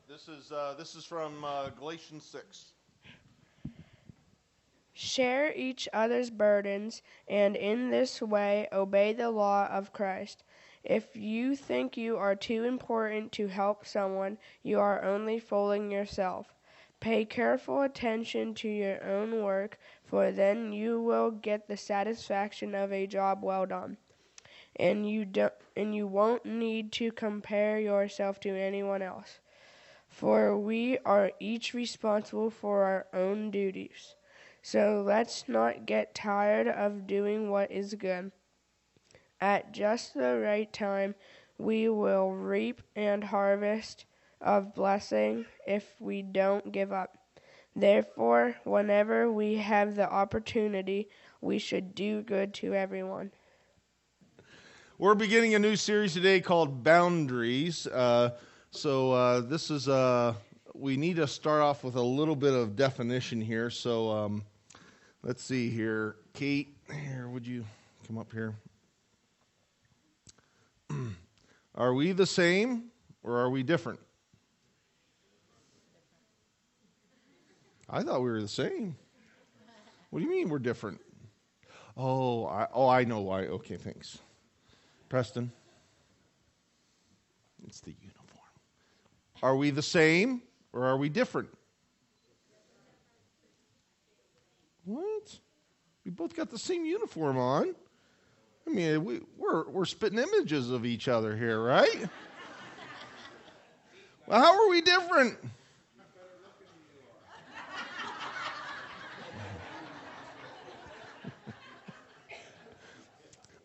This is from Galatians 6. Share each other's burdens, and in this way obey the law of Christ. If you think you are too important to help someone, you are only fooling yourself. Pay careful attention to your own work, for then you will get the satisfaction of a job well done. And you won't need to compare yourself to anyone else. For we are each responsible for our own duties. So let's not get tired of doing what is good. At just the right time, we will reap and harvest of blessing if we don't give up. Therefore, whenever we have the opportunity, we should do good to everyone. We're beginning a new series today called Boundaries. This is we need to start off with a little bit of definition here. So let's see here. Kate, here, would you come up here? Are we the same or are we different? I thought we were the same. What do you mean we're different? I know why. Okay, thanks. Preston, it's the uniform. Are we the same or are we different? What? We both got the same uniform on. I mean, we're spitting images of each other here, right? Well, how are we different?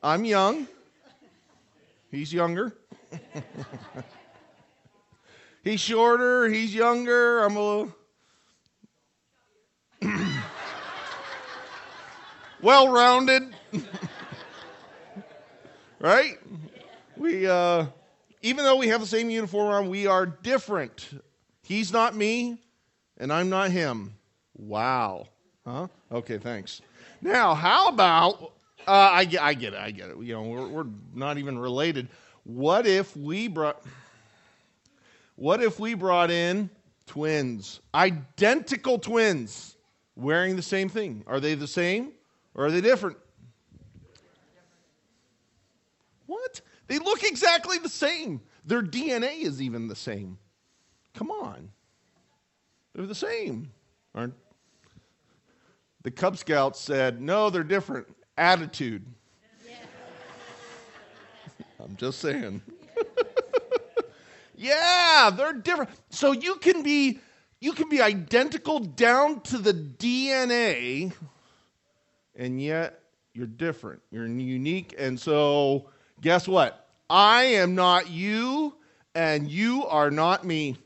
I'm young. He's younger. He's shorter. He's younger. I'm a little well-rounded. Right? We, even though we have the same uniform on, we are different. He's not me, and I'm not him. Wow. Huh? Okay, thanks. Now, how about... I get it. You know, we're not even related. What if we brought in twins, identical twins, wearing the same thing? Are they the same or are they different? What? They look exactly the same. Their DNA is even the same. Come on, they're the same, aren't? The Cub Scouts said, no, they're different. Attitude. Yeah. I'm just saying. Yeah, they're different. So you can be identical down to the DNA, and yet you're different. You're unique. And so guess what? I am not you, and you are not me.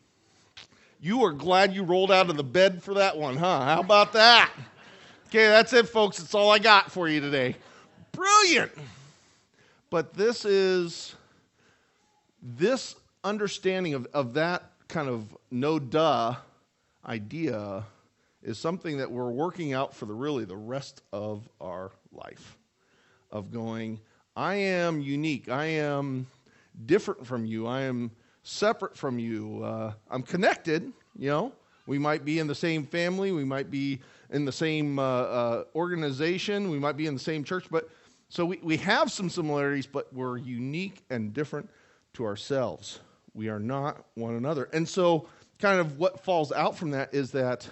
You are glad you rolled out of the bed for that one, huh? How about that? Okay, that's it, folks. That's all I got for you today. Brilliant. But this understanding of that kind of no-duh idea is something that we're working out for the rest of our life. Of going, I am unique. I am different from you. I am separate from you. I'm connected, you know. We might be in the same family. We might be in the same organization. We might be in the same church. But so we have some similarities, but we're unique and different to ourselves. We are not one another. And so kind of what falls out from that is that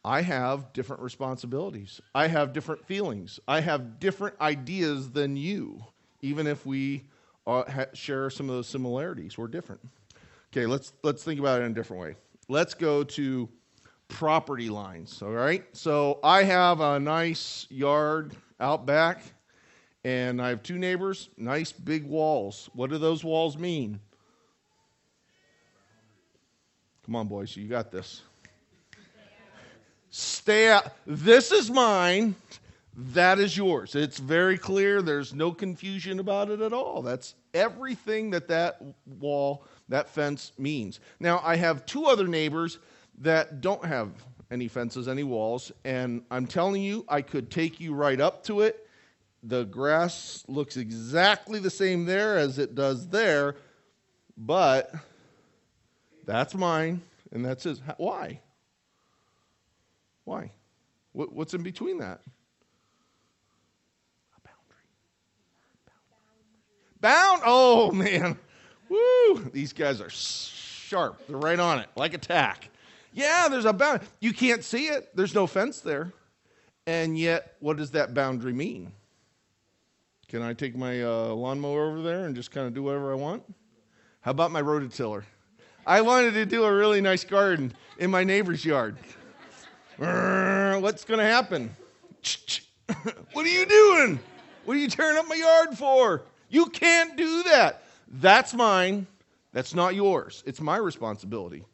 I have different responsibilities. I have different feelings. I have different ideas than you, even if we share some of those similarities. We're different. Okay, let's think about it in a different way. Let's go to property lines, all right? So I have a nice yard out back, and I have two neighbors, nice big walls. What do those walls mean? Come on, boys, you got this. Stay out. This is mine. That is yours. It's very clear. There's no confusion about it at all. That's everything that wall, that fence means. Now, I have two other neighbors that don't have any fences, any walls, and I'm telling you, I could take you right up to it. The grass looks exactly the same there as it does there, but That's mine, and that's his. Why? Why? What's in between that? A boundary. Bound? Oh, man. Woo! These guys are sharp. They're right on it, like a tack. Yeah, there's a boundary. You can't see it. There's no fence there. And yet, what does that boundary mean? Can I take my lawnmower over there and just kind of do whatever I want? How about my rototiller? I wanted to do a really nice garden in my neighbor's yard. What's going to happen? What are you doing? What are you tearing up my yard for? You can't do that. That's mine. That's not yours. It's my responsibility.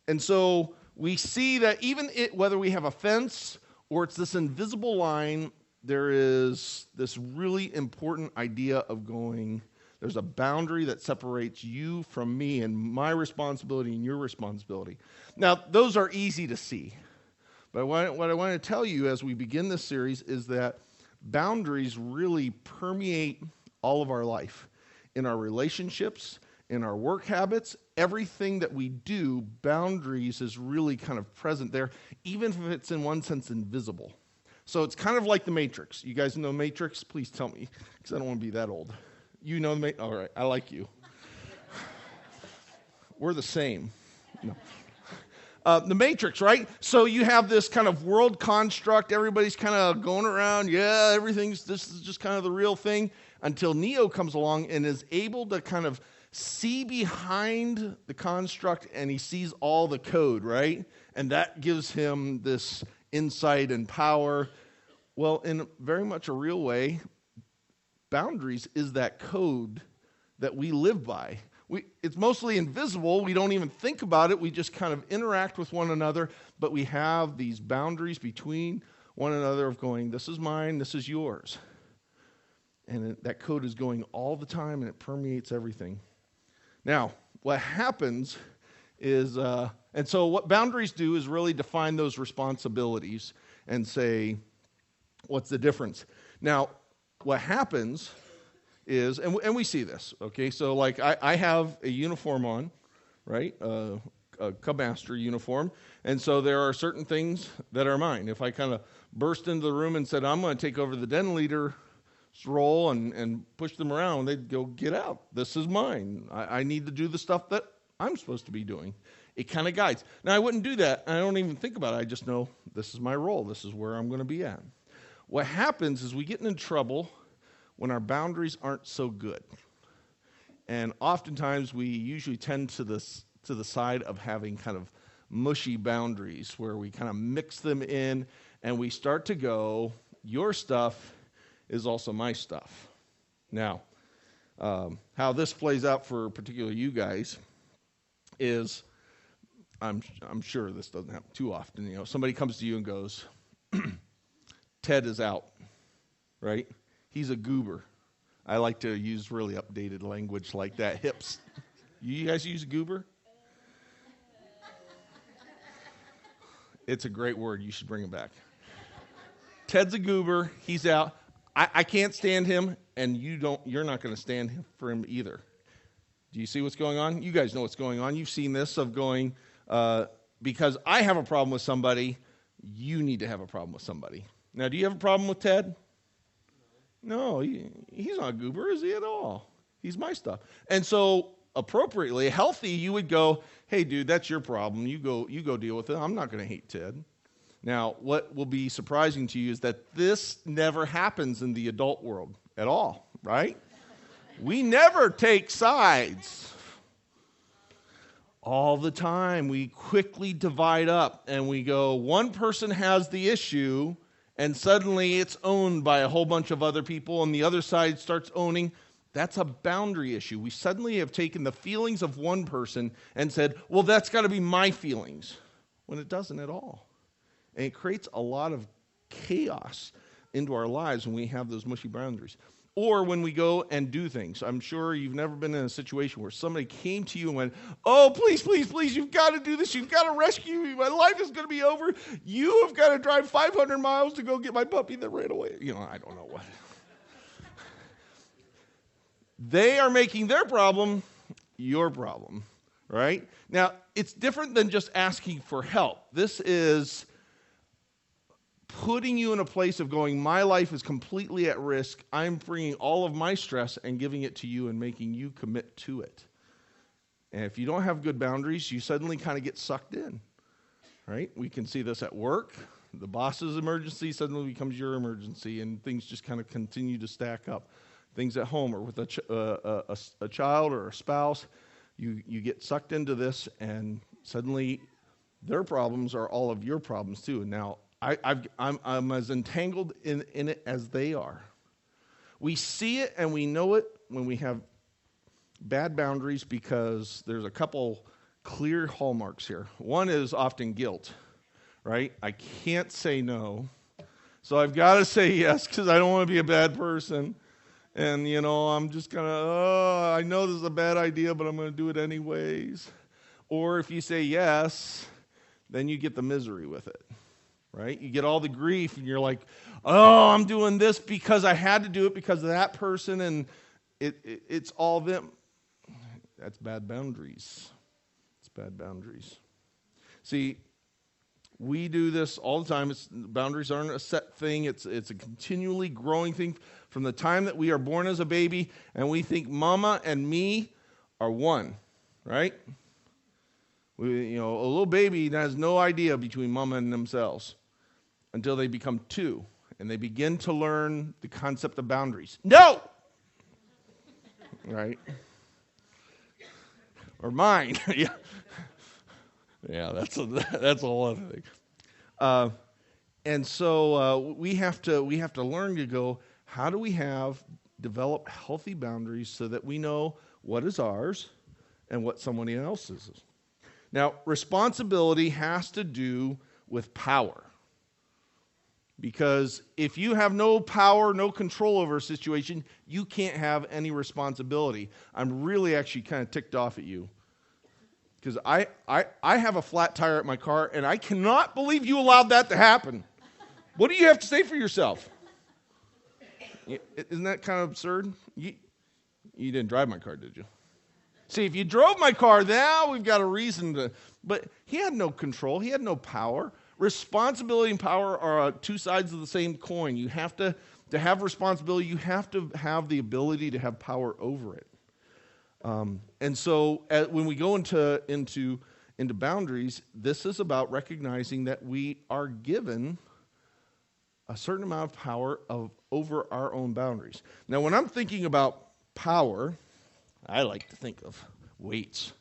And so we see that even whether we have a fence or it's this invisible line, there is this really important idea of going, there's a boundary that separates you from me and my responsibility and your responsibility. Now, those are easy to see. But what I want to tell you as we begin this series is that boundaries really permeate all of our life. In our relationships, in our work habits, everything that we do, boundaries is really kind of present there, even if it's in one sense invisible. So it's kind of like the Matrix. You guys know Matrix? Please tell me, because I don't want to be that old. You know the Matrix? All right, I like you. We're the same. No. The Matrix, right? So you have this kind of world construct. Everybody's kind of going around. Yeah, this is just kind of the real thing until Neo comes along and is able to kind of see behind the construct, and he sees all the code, right? And that gives him this insight and power. Well, in very much a real way, boundaries is that code that we live by. It's mostly invisible. We don't even think about it. We just kind of interact with one another, but we have these boundaries between one another of going, this is mine, this is yours. And that code is going all the time, and it permeates everything. Now, what happens is, and so what boundaries do is really define those responsibilities and say, what's the difference? Now, what happens is, and we see this, okay? So, like, I have a uniform on, right? A Cub Master uniform. And so there are certain things that are mine. If I kind of burst into the room and said, I'm going to take over the den leader's role and push them around, they'd go, get out. This is mine. I need to do the stuff that I'm supposed to be doing. It kind of guides. Now, I wouldn't do that. I don't even think about it. I just know this is my role. This is where I'm going to be at. What happens is we get into trouble when our boundaries aren't so good. And oftentimes we usually tend to the side of having kind of mushy boundaries where we kind of mix them in and we start to go, your stuff is also my stuff. Now, how this plays out for particularly you guys is, I'm sure this doesn't happen too often. You know, somebody comes to you and goes, Ted is out, right? He's a goober. I like to use really updated language like that. Hips. You guys use goober? It's a great word. You should bring it back. Ted's a goober. He's out. I can't stand him, and you're not going to stand for him either. Do you see what's going on? You guys know what's going on. You've seen this of going, because I have a problem with somebody, you need to have a problem with somebody. Now, do you have a problem with Ted? No, he's not a goober, is he at all? He's my stuff. And so, appropriately, healthy, you would go, hey, dude, that's your problem. You go deal with it. I'm not going to hate Ted. Now, what will be surprising to you is that this never happens in the adult world at all, right? We never take sides. All the time, we quickly divide up and we go, one person has the issue, and suddenly it's owned by a whole bunch of other people, and the other side starts owning. That's a boundary issue. We suddenly have taken the feelings of one person and said, well, that's got to be my feelings, when it doesn't at all. And it creates a lot of chaos into our lives when we have those mushy boundaries. Or when we go and do things. I'm sure you've never been in a situation where somebody came to you and went, oh, please, please, please, you've got to do this. You've got to rescue me. My life is going to be over. You have got to drive 500 miles to go get my puppy that ran away. You know, I don't know what. They are making their problem your problem, right? Now, it's different than just asking for help. This is putting you in a place of going, my life is completely at risk. I'm bringing all of my stress and giving it to you and making you commit to it. And if you don't have good boundaries, you suddenly kind of get sucked in, right? We can see this at work. The boss's emergency suddenly becomes your emergency, and things just kind of continue to stack up. Things at home or with a child or a spouse, you get sucked into this, and suddenly their problems are all of your problems too. And now I'm as entangled in it as they are. We see it and we know it when we have bad boundaries because there's a couple clear hallmarks here. One is often guilt, right? I can't say no, so I've got to say yes because I don't want to be a bad person. And, I'm just going to, I know this is a bad idea, but I'm going to do it anyways. Or if you say yes, then you get the misery with it, right? You get all the grief, and you're like, oh, I'm doing this because I had to do it because of that person, and it's all them. That's bad boundaries. It's bad boundaries. See, we do this all the time. Boundaries aren't a set thing. It's a continually growing thing from the time that we are born as a baby, and we think mama and me are one, right? A little baby has no idea between mama and themselves until they become two, and they begin to learn the concept of boundaries. No! Right? Or mine. Yeah. Yeah, that's a whole other thing. And so we have to learn to go, how do we develop healthy boundaries so that we know what is ours and what someone else's is. Now, responsibility has to do with power. Because if you have no power, no control over a situation, you can't have any responsibility. I'm really actually kind of ticked off at you. Because I have a flat tire at my car, and I cannot believe you allowed that to happen. What do you have to say for yourself? Isn't that kind of absurd? You didn't drive my car, did you? See, if you drove my car, now we've got a reason to. But he had no control. He had no power. Responsibility and power are two sides of the same coin. You have to have responsibility, you have to have the ability to have power over it. And so when we go into boundaries, this is about recognizing that we are given a certain amount of power over our own boundaries. Now, when I'm thinking about power, I like to think of weights,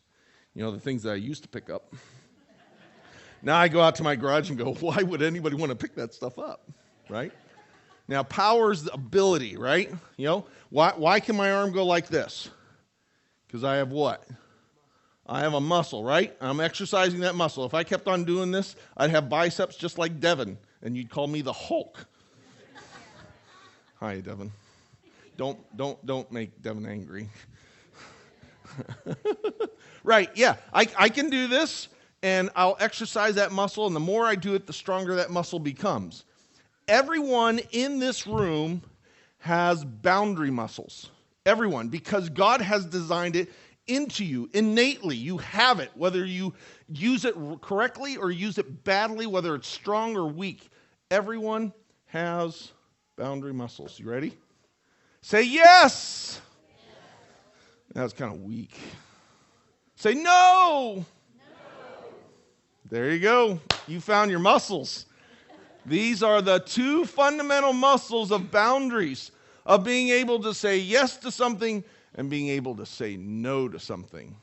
the things that I used to pick up. Now I go out to my garage and go, why would anybody want to pick that stuff up, right? Now, power is the ability, right? Why can my arm go like this? Because I have what? I have a muscle, right? I'm exercising that muscle. If I kept on doing this, I'd have biceps just like Devin, and you'd call me the Hulk. Hi, Devin. Don't make Devin angry. Right, yeah. I can do this, and I'll exercise that muscle, and the more I do it, the stronger that muscle becomes. Everyone in this room has boundary muscles. Everyone, because God has designed it into you innately. You have it, whether you use it correctly or use it badly, whether it's strong or weak. Everyone has boundary muscles. You ready? Say yes. That was kind of weak. Say no. There you go. You found your muscles. These are the two fundamental muscles of boundaries, of being able to say yes to something and being able to say no to something.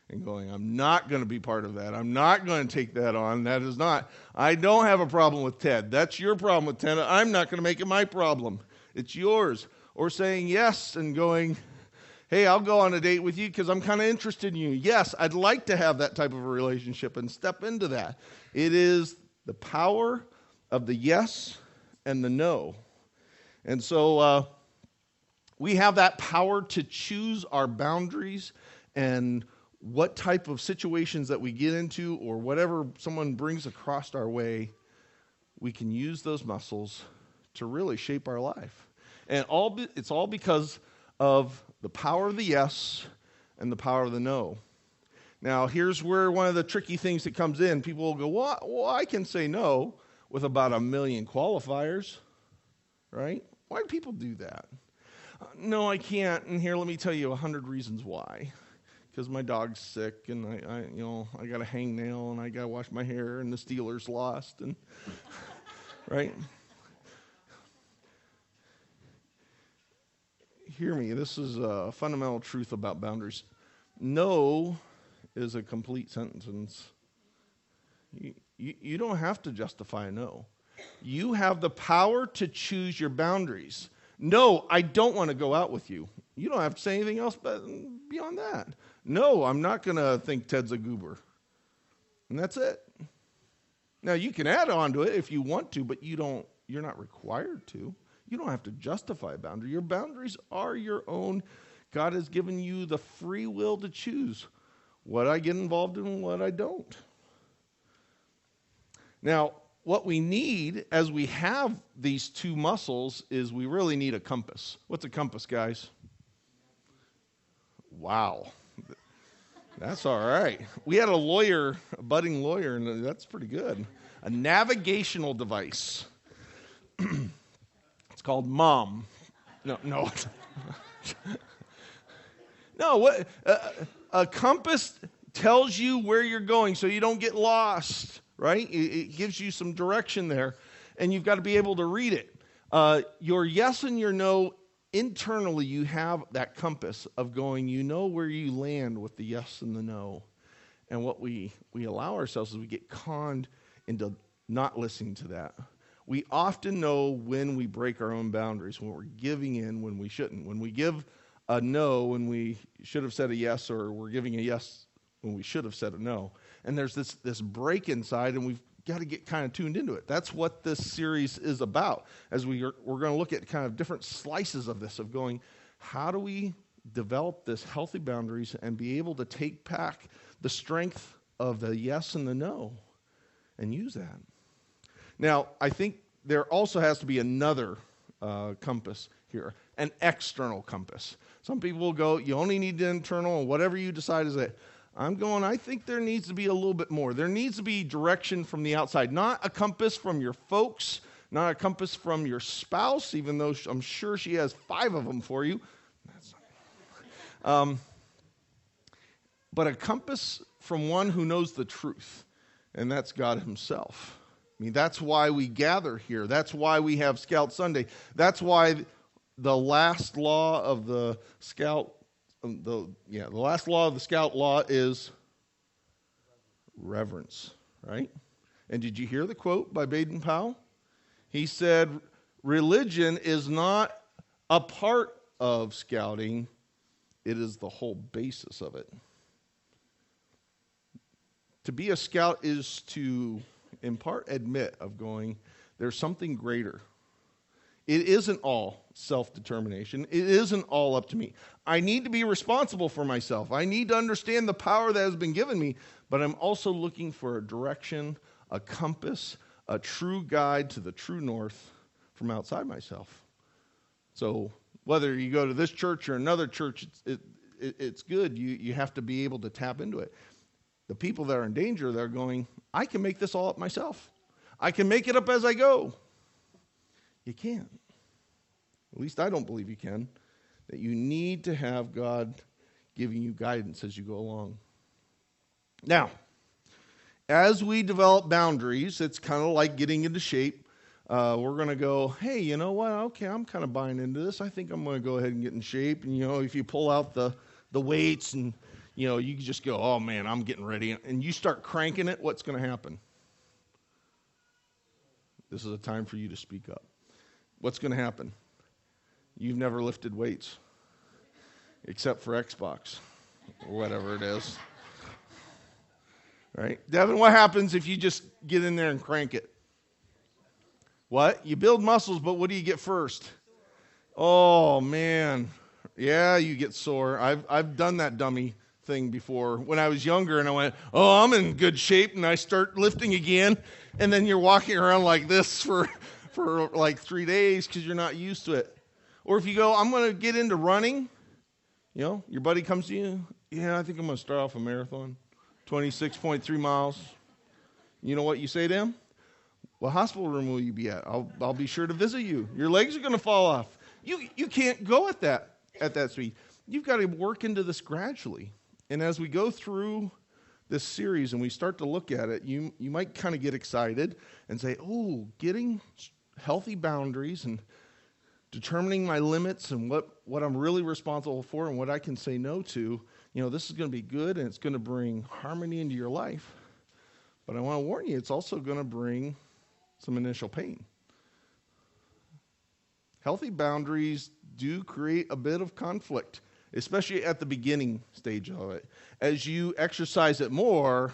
And going, I'm not going to be part of that. I'm not going to take that on. That is not. I don't have a problem with Ted. That's your problem with Ted. I'm not going to make it my problem. It's yours. Or saying yes and going, hey, I'll go on a date with you because I'm kind of interested in you. Yes, I'd like to have that type of a relationship and step into that. It is the power of the yes and the no. And so we have that power to choose our boundaries and what type of situations that we get into or whatever someone brings across our way, we can use those muscles to really shape our life. And it's all because of the power of the yes and the power of the no. Now, here's where one of the tricky things that comes in. People will go, well, I can say no with about 1 million qualifiers, right? Why do people do that? No, I can't, and here, let me tell you 100 reasons why. Because my dog's sick, and I got a hangnail, and I got to wash my hair, and the Steelers lost, and right? Hear me, this is a fundamental truth about boundaries. No is a complete sentence. You don't have to justify a no. You have the power to choose your boundaries. No, I don't want to go out with you. You don't have to say anything else but beyond that. No, I'm not going to think Ted's a goober. And that's it. Now, you can add on to it if you want to, but you're not required to. You don't have to justify a boundary. Your boundaries are your own. God has given you the free will to choose what I get involved in and what I don't. Now, what we need as we have these two muscles is we really need a compass. What's a compass, guys? Wow. That's all right. We had a budding lawyer, and that's pretty good. A navigational device. It's called Mom. No. No, what a compass tells you where you're going so you don't get lost, right? It gives you some direction there, and you've got to be able to read it. Your yes and your no, internally you have that compass of going, you know where you land with the yes and the no. And what we allow ourselves is we get conned into not listening to that. We often know when we break our own boundaries, when we're giving in when we shouldn't. When we give a no when we should have said a yes, or we're giving a yes when we should have said a no. And there's this break inside, and we've got to get kind of tuned into it. That's what this series is about, as we're going to look at kind of different slices of this, of going, how do we develop this healthy boundaries and be able to take back the strength of the yes and the no and use that. Now, I think there also has to be another compass here, an external compass. Some people will go, you only need the internal, and whatever you decide is it. I think there needs to be a little bit more. There needs to be direction from the outside, not a compass from your folks, not a compass from your spouse, even though I'm sure she has 5 of them for you. But a compass from one who knows the truth, and that's God himself. I mean, that's why we gather here. That's why we have Scout Sunday. That's why the last law of the Scout the last law of the Scout law is reverence, right? And did you hear the quote by Baden-Powell? He said, religion is not a part of scouting, it is the whole basis of it. To be a scout is to, in part, admit of going, there's something greater. It isn't all self-determination. It isn't all up to me. I need to be responsible for myself. I need to understand the power that has been given me, but I'm also looking for a direction, a compass, a true guide to the true north from outside myself. So whether you go to this church or another church, it's good. You have to be able to tap into it. The people that are in danger, they're going, I can make this all up myself. I can make it up as I go. You can't. At least I don't believe you can. That you need to have God giving you guidance as you go along. Now, as we develop boundaries, it's kind of like getting into shape. We're going to go, hey, you know what? Okay, I'm kind of buying into this. I think I'm going to go ahead and get in shape. And, if you pull out the weights and, you can just go, oh, man, I'm getting ready. And you start cranking it, what's going to happen? This is a time for you to speak up. What's going to happen? You've never lifted weights, except for Xbox, or whatever it is. Right? Devin, what happens if you just get in there and crank it? What? You build muscles, but what do you get first? Oh, man. Yeah, you get sore. I've done that dummy thing before when I was younger, and I went, oh, I'm in good shape, and I start lifting again, and then you're walking around like this for like 3 days because you're not used to it. Or if you go, I'm going to get into running, your buddy comes to you, yeah, I think I'm going to start off a marathon. 26.3 miles. You know what you say to him? What hospital room will you be at? I'll be sure to visit you. Your legs are going to fall off. You can't go at that speed. You've got to work into this gradually. And as we go through this series and we start to look at it, you might kind of get excited and say, oh, getting healthy boundaries and determining my limits and what I'm really responsible for and what I can say no to, this is going to be good and it's going to bring harmony into your life. But I want to warn you, it's also going to bring some initial pain. Healthy boundaries do create a bit of conflict, especially at the beginning stage of it. As you exercise it more,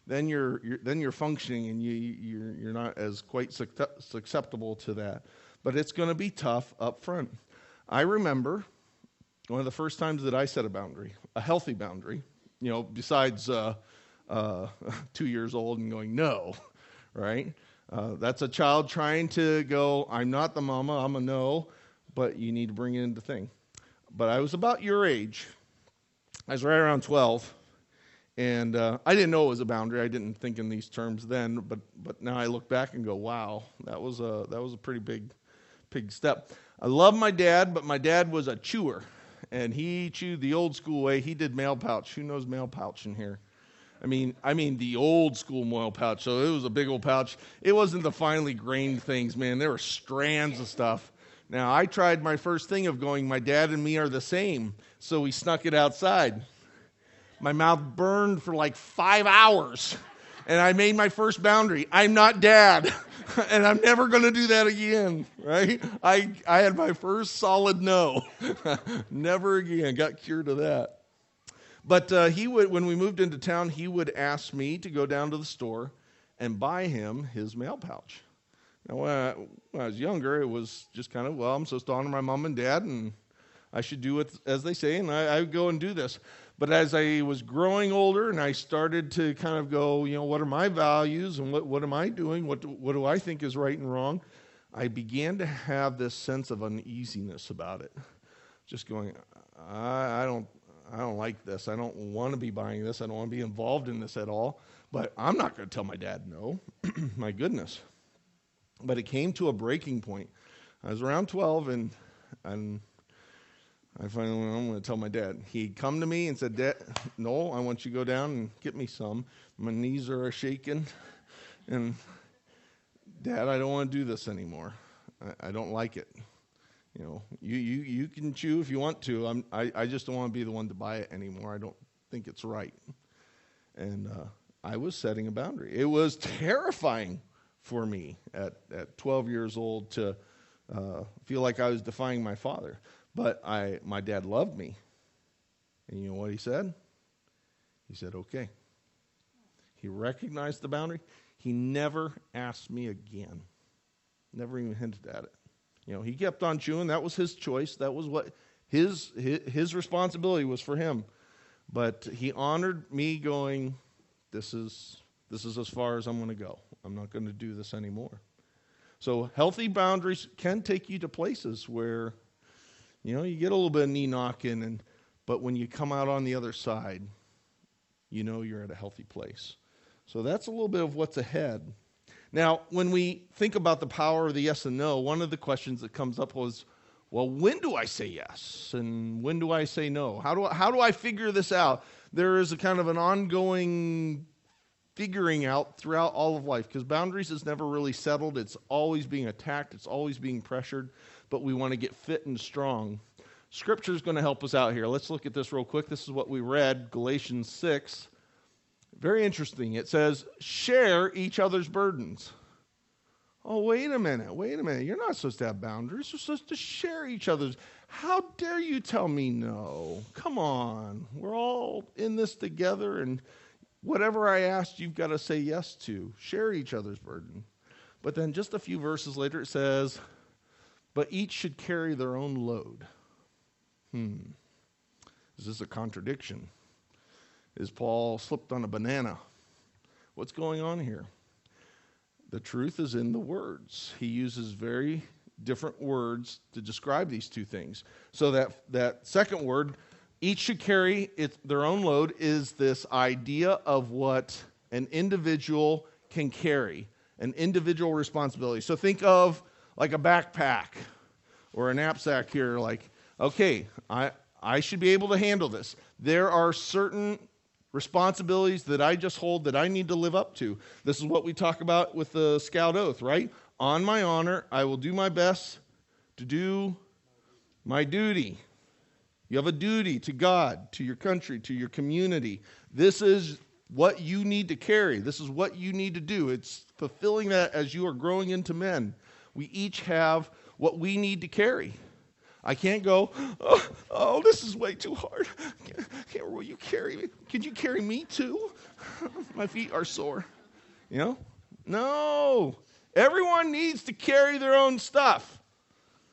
then you're functioning and you're not as quite susceptible to that. But it's going to be tough up front. I remember one of the first times that I set a boundary, a healthy boundary, besides 2 years old and going, no, right? That's a child trying to go, I'm not the mama, I'm a no, but you need to bring it into thing. But I was about your age. I was right around 12, and I didn't know it was a boundary. I didn't think in these terms then, but now I look back and go, wow, that was a pretty big step. I love my dad, but my dad was a chewer, and he chewed the old school way. He did mail pouch. Who knows mail pouch in here? I mean the old school mail pouch. So it was a big old pouch. It wasn't the finely grained things, man. There were strands of stuff. Now, I tried my first thing of going, my dad and me are the same, so we snuck it outside. My mouth burned for like 5 hours, and I made my first boundary. I'm not dad, and I'm never going to do that again, right? I had my first solid no. Never again. Got cured of that. But when we moved into town, he would ask me to go down to the store and buy him his mail pouch. Now, when I was younger, it was just kind of, I'm supposed to honor my mom and dad, and I should do it as they say, and I would go and do this. But as I was growing older and I started to kind of go, what are my values and what am I doing? What do I think is right and wrong? I began to have this sense of uneasiness about it. Just going, I don't like this. I don't want to be buying this. I don't want to be involved in this at all. But I'm not going to tell my dad no. My goodness. But it came to a breaking point. I was around 12, and I finally went, I'm going to tell my dad. He'd come to me and said, Dad, Noel, I want you to go down and get me some. My knees are shaking. And, Dad, I don't want to do this anymore. I don't like it. You can chew if you want to. I just don't want to be the one to buy it anymore. I don't think it's right. And I was setting a boundary. It was terrifying for me at 12 years old to feel like I was defying my father. But my dad loved me. And you know what he said? He said, okay. He recognized the boundary. He never asked me again. Never even hinted at it. He kept on chewing. That was his choice. That was what his responsibility was for him. But he honored me going, this is as far as I'm going to go. I'm not going to do this anymore. So healthy boundaries can take you to places where, you get a little bit of knee knocking, but when you come out on the other side, you're at a healthy place. So that's a little bit of what's ahead. Now, when we think about the power of the yes and no, one of the questions that comes up was, well, when do I say yes? And when do I say no? How do I figure this out? There is a kind of an ongoing figuring out throughout all of life, because boundaries is never really settled. It's always being attacked. It's always being pressured, but we want to get fit and strong. Scripture is going to help us out here. Let's look at this real quick. This is what we read, Galatians 6. Very interesting. It says, share each other's burdens. Oh, wait a minute. You're not supposed to have boundaries. You're supposed to share each other's. How dare you tell me no? Come on. We're all in this together, and whatever I asked, you've got to say yes to. Share each other's burden. But then just a few verses later, it says, but each should carry their own load. Is this a contradiction? Is Paul slipped on a banana? What's going on here? The truth is in the words. He uses very different words to describe these two things. So that second word, Each should carry their own load is this idea of what an individual can carry, an individual responsibility. So think of like a backpack or a knapsack here, like, okay, I should be able to handle this. There are certain responsibilities that I just hold that I need to live up to. This is what we talk about with the Scout Oath, right? On my honor, I will do my best to do my duty. You have a duty to God, to your country, to your community. This is what you need to carry. This is what you need to do. It's fulfilling that as you are growing into men. We each have what we need to carry. I can't go, oh, this is way too hard. Will you carry me? Could you carry me too? My feet are sore. You know? No. Everyone needs to carry their own stuff.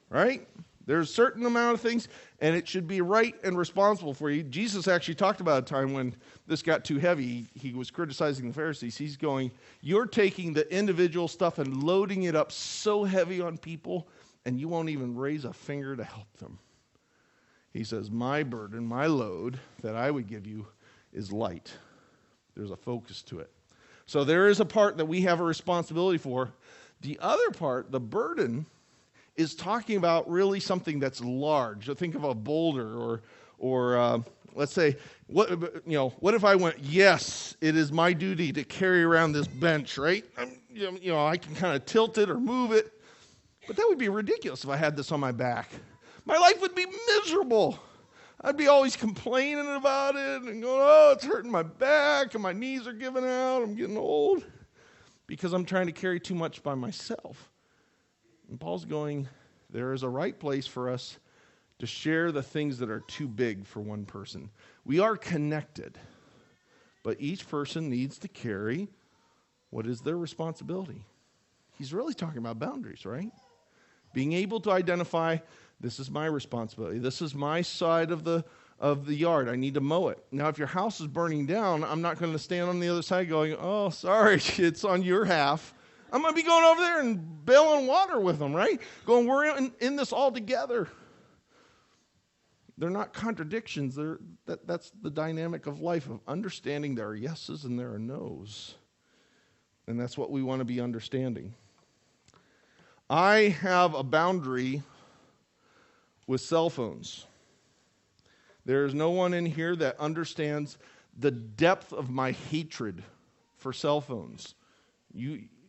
Right? There's a certain amount of things, and it should be right and responsible for you. Jesus actually talked about a time when this got too heavy. He was criticizing the Pharisees. He's going, you're taking the individual stuff and loading it up so heavy on people, and you won't even raise a finger to help them. He says, my burden, my load that I would give you is light. There's a focus to it. So there is a part that we have a responsibility for. The other part, the burden, is talking about really something that's large. So think of a boulder, or let's say, what if I went, yes, it is my duty to carry around this bench, right? I can kind of tilt it or move it, but that would be ridiculous if I had this on my back. My life would be miserable. I'd be always complaining about it and going, oh, it's hurting my back and my knees are giving out. I'm getting old because I'm trying to carry too much by myself. And Paul's going, there is a right place for us to share the things that are too big for one person. We are connected, but each person needs to carry what is their responsibility. He's really talking about boundaries, right? Being able to identify, this is my responsibility. This is my side of the yard. I need to mow it. Now, if your house is burning down, I'm not going to stand on the other side going, oh, sorry, it's on your half. I'm going to be going over there and bailing water with them, right? Going, we're in this all together. They're not contradictions. That's the dynamic of life, of understanding there are yeses and there are nos. And that's what we want to be understanding. I have a boundary with cell phones. There is no one in here that understands the depth of my hatred for cell phones.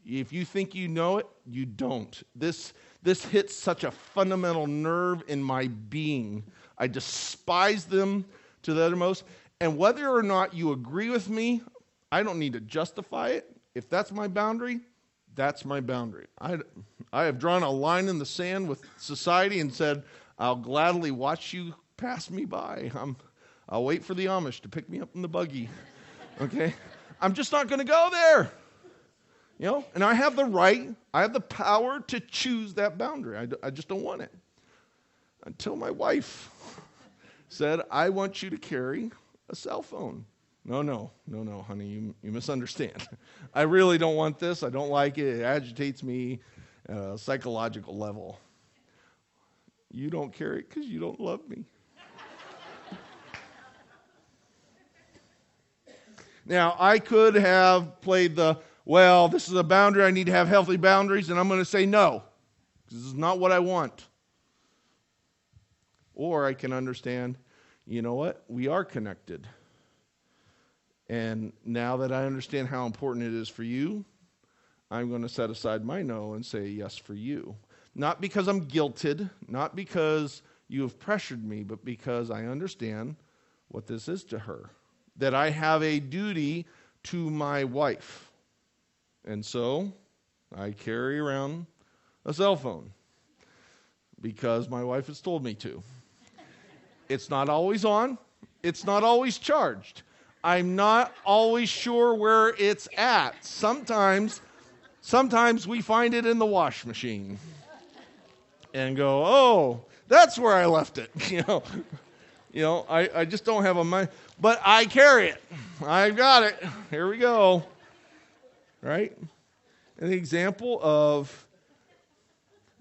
If you think you know it, you don't. This hits such a fundamental nerve in my being. I despise them to the uttermost. And whether or not you agree with me, I don't need to justify it. If that's my boundary, that's my boundary. I have drawn a line in the sand with society and said, I'll gladly watch you pass me by. I'll wait for the Amish to pick me up in the buggy. Okay? I'm just not going to go there. And I have the right, I have the power to choose that boundary. I just don't want it. Until my wife said, I want you to carry a cell phone. No, honey, you misunderstand. I really don't want this. I don't like it. It agitates me at a psychological level. You don't carry it because you don't love me. Now, I could have played this is a boundary, I need to have healthy boundaries, and I'm going to say no, because this is not what I want. Or I can understand, you know what, we are connected. And now that I understand how important it is for you, I'm going to set aside my no and say yes for you. Not because I'm guilted, not because you have pressured me, but because I understand what this is to her. That I have a duty to my wife. And so I carry around a cell phone because my wife has told me to. It's not always on. It's not always charged. I'm not always sure where it's at. Sometimes we find it in the wash machine and go, oh, that's where I left it. I just don't have a mind. But I carry it. I've got it. Here we go. Right? An example of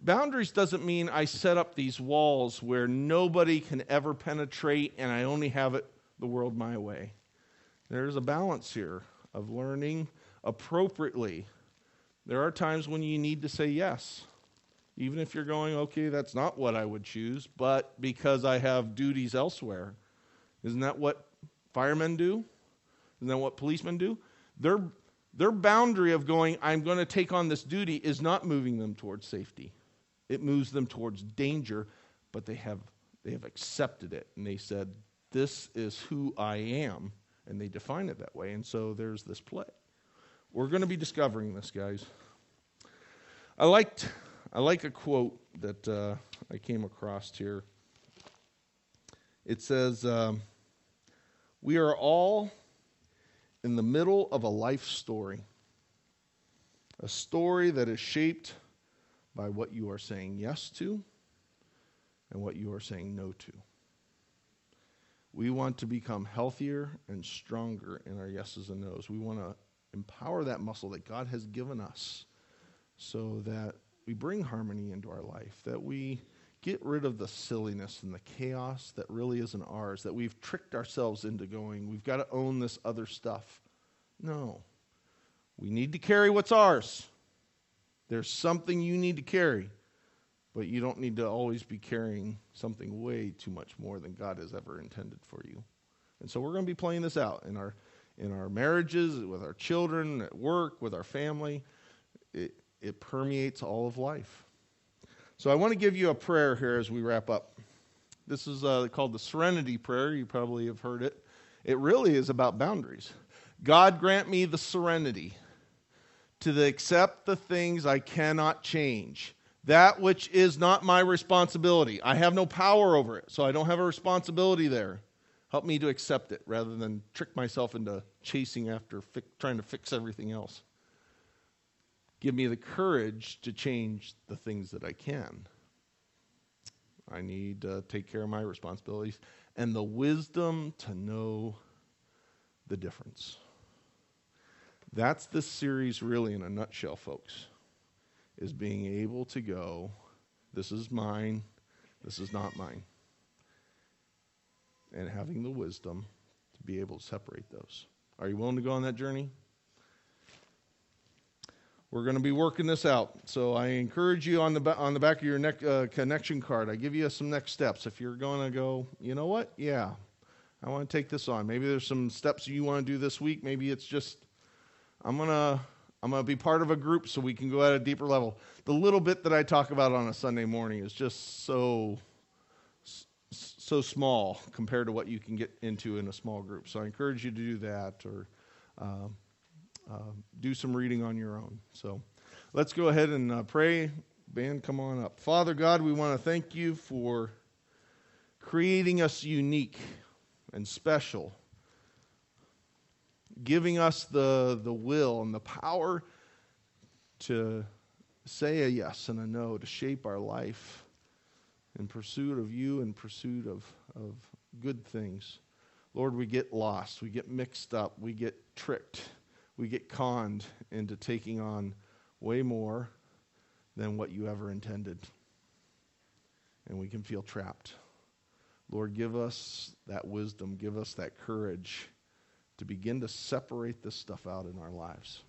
Boundaries doesn't mean I set up these walls where nobody can ever penetrate and I only have it the world my way. There's a balance here of learning appropriately. There are times when you need to say yes, even if you're going, okay, that's not what I would choose, but because I have duties elsewhere. Isn't that what firemen do? Isn't that what policemen do? Their boundary of going, I'm going to take on this duty, is not moving them towards safety. It moves them towards danger, but they have accepted it, and they said, this is who I am, and they define it that way, and so there's this play. We're going to be discovering this, guys. I like a quote that I came across here. It says, we are all in the middle of a life story, a story that is shaped by what you are saying yes to and what you are saying no to. We want to become healthier and stronger in our yeses and nos. We want to empower that muscle that God has given us so that we bring harmony into our life, that we get rid of the silliness and the chaos that really isn't ours, that we've tricked ourselves into going, we've got to own this other stuff. No. We need to carry what's ours. There's something you need to carry, but you don't need to always be carrying something way too much more than God has ever intended for you. And so we're going to be playing this out in our marriages, with our children, at work, with our family. It permeates all of life. So I want to give you a prayer here as we wrap up. This is called the Serenity Prayer. You probably have heard it. It really is about boundaries. God grant me the serenity to accept the things I cannot change, that which is not my responsibility. I have no power over it, so I don't have a responsibility there. Help me to accept it rather than trick myself into chasing after trying to fix everything else. Give me the courage to change the things that I can. I need to take care of my responsibilities and the wisdom to know the difference. That's this series really in a nutshell, folks, is being able to go, this is mine, this is not mine. And having the wisdom to be able to separate those. Are you willing to go on that journey? We're going to be working this out. So I encourage you on the back of your connection card, I give you some next steps. If you're going to go, you know what? Yeah, I want to take this on. Maybe there's some steps you want to do this week. Maybe it's just, I'm gonna be part of a group so we can go at a deeper level. The little bit that I talk about on a Sunday morning is just so small compared to what you can get into in a small group. So I encourage you to do that, or do some reading on your own. So let's go ahead and pray. Band, come on up. Father God, we want to thank you for creating us unique and special, giving us the will and the power to say a yes and a no, to shape our life in pursuit of you, in pursuit of good things. Lord, we get lost, we get mixed up, we get tricked, we get conned into taking on way more than what you ever intended. And we can feel trapped. Lord, give us that wisdom, give us that courage to begin to separate this stuff out in our lives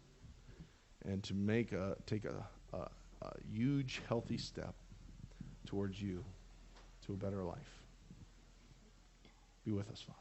and to take a huge, healthy step towards you, to a better life. Be with us, Father.